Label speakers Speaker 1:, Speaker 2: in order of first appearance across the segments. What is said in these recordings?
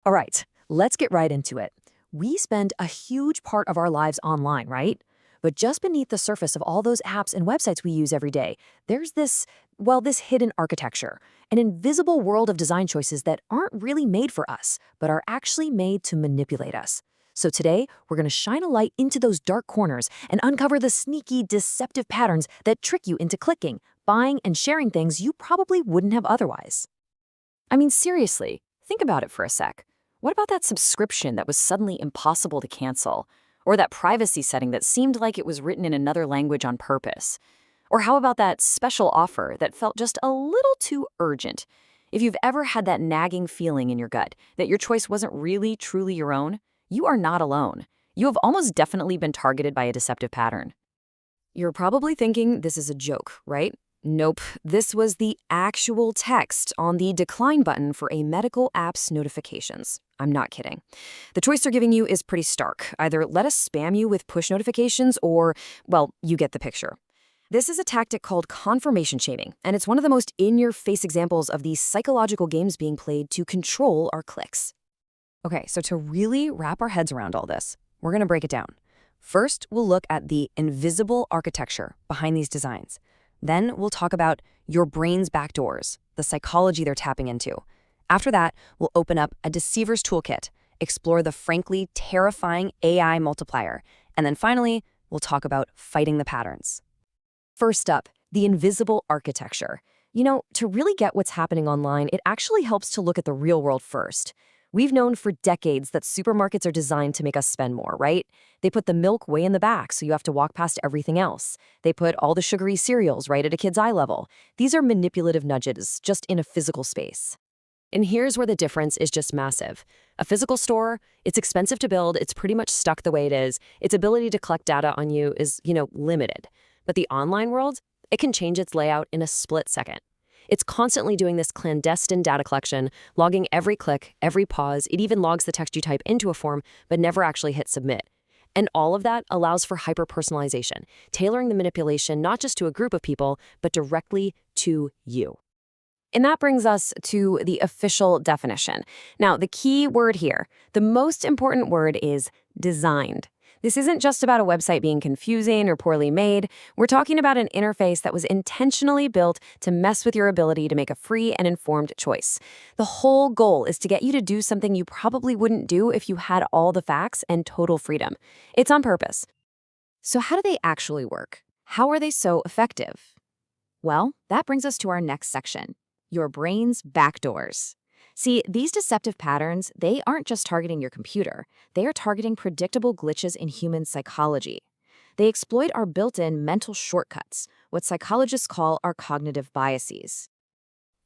Speaker 1: All right, let's get right into it. We spend a huge part of our lives online, right? But just beneath the surface of all those apps and websites we use every day, there's this hidden architecture, an invisible world of design choices that aren't really made for us, but are actually made to manipulate us. So today, we're going to shine a light into those dark corners and uncover the sneaky, deceptive patterns that trick you into clicking, buying, and sharing things you probably wouldn't have otherwise.
Speaker 2: I mean, seriously, think about it for a sec. What about that subscription that was suddenly impossible to cancel? Or that privacy setting that seemed like it was written in another language on purpose? Or how about that special offer that felt just a little too urgent? If you've ever had that nagging feeling in your gut that your choice wasn't really truly your own, you are not alone. You have almost definitely been targeted by a deceptive pattern. You're probably thinking this is a joke, right? Nope, this was the actual text on the decline button for a medical app's notifications. I'm not kidding. The choice they're giving you is pretty stark. Either let us spam you with push notifications or, well, you get the picture. This is a tactic called confirmation shaming, and it's one of the most in-your-face examples of these psychological games being played to control our clicks. Okay, so to really wrap our heads around all this, we're going to break it down. First, we'll look at the invisible architecture behind these designs. Then we'll talk about your brain's backdoors, the psychology they're tapping into. After that, we'll open up a deceiver's toolkit, explore the frankly terrifying AI multiplier, and then finally, we'll talk about fighting the patterns. First up, the invisible architecture. You know, to really get what's happening online, it actually helps to look at the real world first. We've known for decades that supermarkets are designed to make us spend more, right? They put the milk way in the back, so you have to walk past everything else. They put all the sugary cereals right at a kid's eye level. These are manipulative nudges, just in a physical space. And here's where the difference is just massive. A physical store, it's expensive to build, it's pretty much stuck the way it is. Its ability to collect data on you is, limited. But the online world, it can change its layout in a split second. It's constantly doing this clandestine data collection, logging every click, every pause. It even logs the text you type into a form, but never actually hits submit. And all of that allows for hyper-personalization, tailoring the manipulation not just to a group of people, but directly to you. And that brings us to the official definition. Now, the key word here, the most important word is designed. This isn't just about a website being confusing or poorly made. We're talking about an interface that was intentionally built to mess with your ability to make a free and informed choice. The whole goal is to get you to do something you probably wouldn't do if you had all the facts and total freedom. It's on purpose. So how do they actually work? How are they so effective? Well, that brings us to our next section, your brain's backdoors. See, these deceptive patterns, they aren't just targeting your computer. They are targeting predictable glitches in human psychology. They exploit our built-in mental shortcuts, what psychologists call our cognitive biases.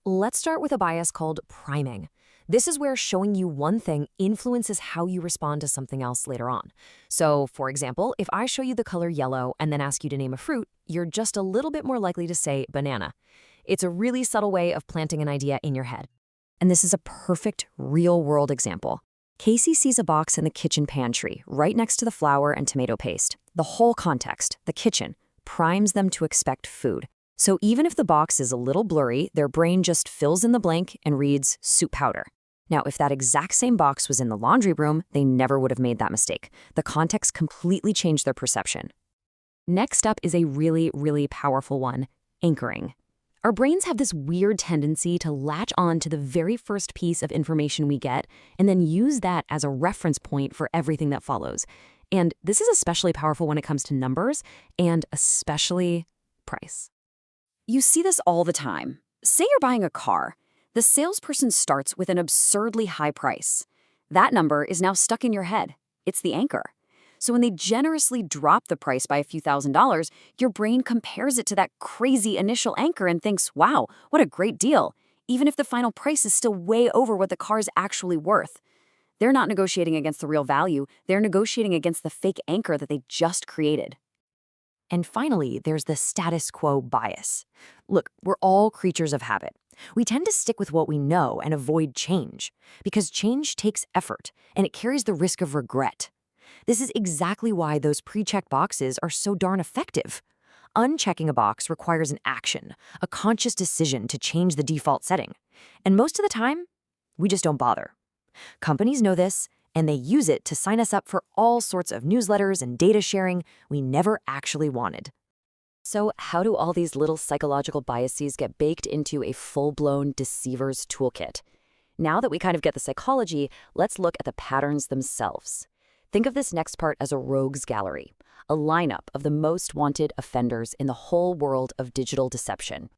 Speaker 2: Let's start with a bias called priming. This is where showing you one thing influences how you respond to something else later on. So, for example, if I show you the color yellow and then ask you to name a fruit, you're just a little bit more likely to say banana. It's a really subtle way of planting an idea in your head. And this is a perfect real-world example. Casey sees a box in the kitchen pantry, right next to the flour and tomato paste. The whole context, the kitchen, primes them to expect food. So even if the box is a little blurry, their brain just fills in the blank and reads soup powder. Now, if that exact same box was in the laundry room, they never would have made that mistake. The context completely changed their perception. Next up is a really, really powerful one, anchoring. Our brains have this weird tendency to latch on to the very first piece of information we get and then use that as a reference point for everything that follows. And this is especially powerful when it comes to numbers and especially price. You see this all the time. Say you're buying a car. The salesperson starts with an absurdly high price. That number is now stuck in your head. It's the anchor. So when they generously drop the price by a few $1,000s, your brain compares it to that crazy initial anchor and thinks, wow, what a great deal, even if the final price is still way over what the car is actually worth. They're not negotiating against the real value. They're negotiating against the fake anchor that they just created. And finally, there's the status quo bias. Look, we're all creatures of habit. We tend to stick with what we know and avoid change, because change takes effort and it carries the risk of regret. This is exactly why those pre-check boxes are so darn effective. Unchecking a box requires an action, a conscious decision to change the default setting. And most of the time, we just don't bother.
Speaker 1: Companies know this, and they use it to sign us up for all sorts of newsletters and data sharing we never actually wanted.
Speaker 2: So, how do all these little psychological biases get baked into a full-blown deceiver's toolkit? Now that we kind of get the psychology, let's look at the patterns themselves. Think of this next part as a rogues gallery, a lineup of the most wanted offenders in the whole world of digital deception.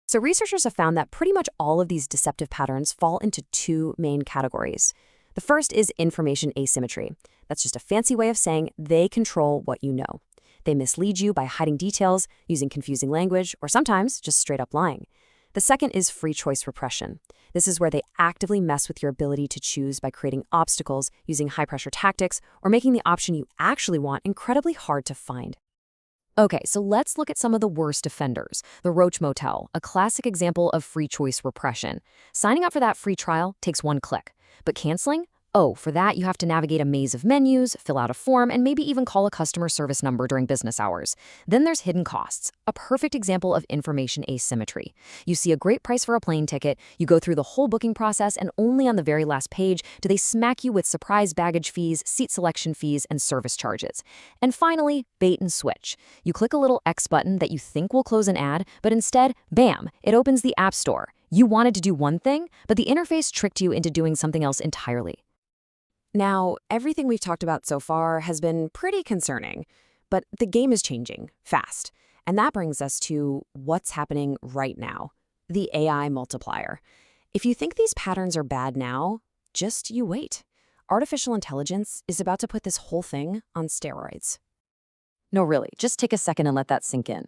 Speaker 1: So researchers have found that pretty much all of these deceptive patterns fall into two main categories. The first is information asymmetry. That's just a fancy way of saying they control what you know. They mislead you by hiding details, using confusing language, or sometimes just straight up lying. The second is free choice repression. This is where they actively mess with your ability to choose by creating obstacles, using high-pressure tactics, or making the option you actually want incredibly hard to find. Okay, so let's look at some of the worst offenders. The Roach Motel, a classic example of free choice repression. Signing up for that free trial takes one click, but canceling? Oh, for that, you have to navigate a maze of menus, fill out a form, and maybe even call a customer service number during business hours. Then there's hidden costs, a perfect example of information asymmetry. You see a great price for a plane ticket, you go through the whole booking process, and only on the very last page do they smack you with surprise baggage fees, seat selection fees, and service charges. And finally, bait and switch. You click a little X button that you think will close an ad, but instead, bam, it opens the App Store. You wanted to do one thing, but the interface tricked you into doing something else entirely. Now, everything we've talked about so far has been pretty concerning, but the game is changing fast. And that brings us to what's happening right now, the AI multiplier. If you think these patterns are bad now, just you wait. Artificial intelligence is about to put this whole thing on steroids. No, really, just take a second and let that sink in.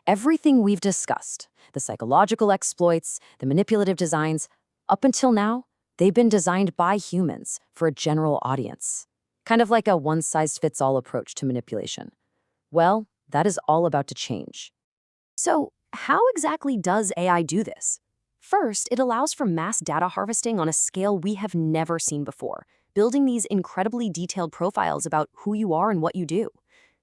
Speaker 1: Everything we've discussed, the psychological exploits, the manipulative designs, up until now, they've been designed by humans for a general audience, kind of like a one-size-fits-all approach to manipulation. Well, that is all about to change. So, how exactly does AI do this? First, it allows for mass data harvesting on a scale we have never seen before, building these incredibly detailed profiles about who you are and what you do.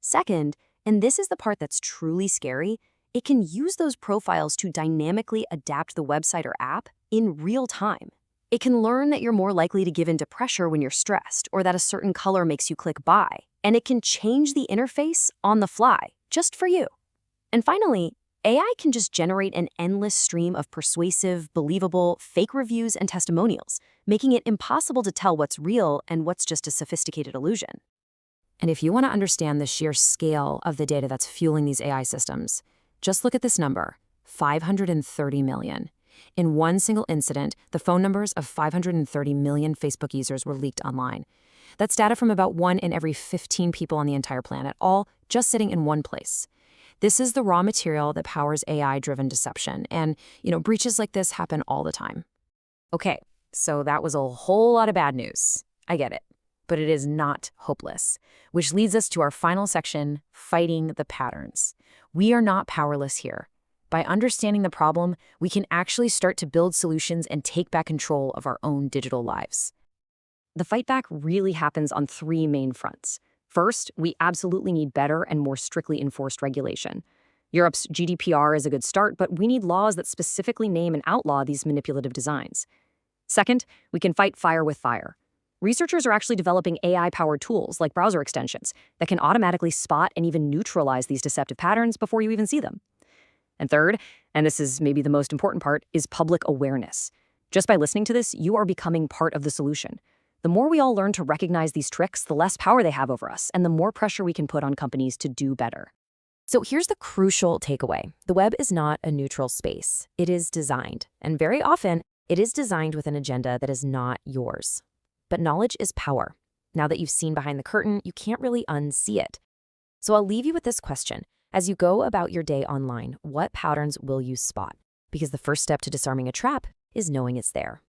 Speaker 1: Second, and this is the part that's truly scary, it can use those profiles to dynamically adapt the website or app in real time. It can learn that you're more likely to give in to pressure when you're stressed, or that a certain color makes you click buy, and it can change the interface on the fly, just for you. And finally, AI can just generate an endless stream of persuasive, believable, fake reviews and testimonials, making it impossible to tell what's real and what's just a sophisticated illusion. And if you want to understand the sheer scale of the data that's fueling these AI systems, just look at this number, 530 million. In one single incident, the phone numbers of 530 million Facebook users were leaked online. That's data from about 1 in every 15 people on the entire planet, all just sitting in one place. This is the raw material that powers AI-driven deception, and, breaches like this happen all the time. Okay, so that was a whole lot of bad news. I get it. But it is not hopeless, which leads us to our final section, fighting the patterns. We are not powerless here. By understanding the problem, we can actually start to build solutions and take back control of our own digital lives. The fight back really happens on three main fronts. First, we absolutely need better and more strictly enforced regulation. Europe's GDPR is a good start, but we need laws that specifically name and outlaw these manipulative designs. Second, we can fight fire with fire. Researchers are actually developing AI-powered tools like browser extensions that can automatically spot and even neutralize these deceptive patterns before you even see them. And third, and this is maybe the most important part, is public awareness. Just by listening to this, you are becoming part of the solution. The more we all learn to recognize these tricks, the less power they have over us, and the more pressure we can put on companies to do better. So here's the crucial takeaway. The web is not a neutral space. It is designed, and very often, it is designed with an agenda that is not yours. But knowledge is power. Now that you've seen behind the curtain, you can't really unsee it. So I'll leave you with this question. As you go about your day online, what patterns will you spot? Because the first step to disarming a trap is knowing it's there.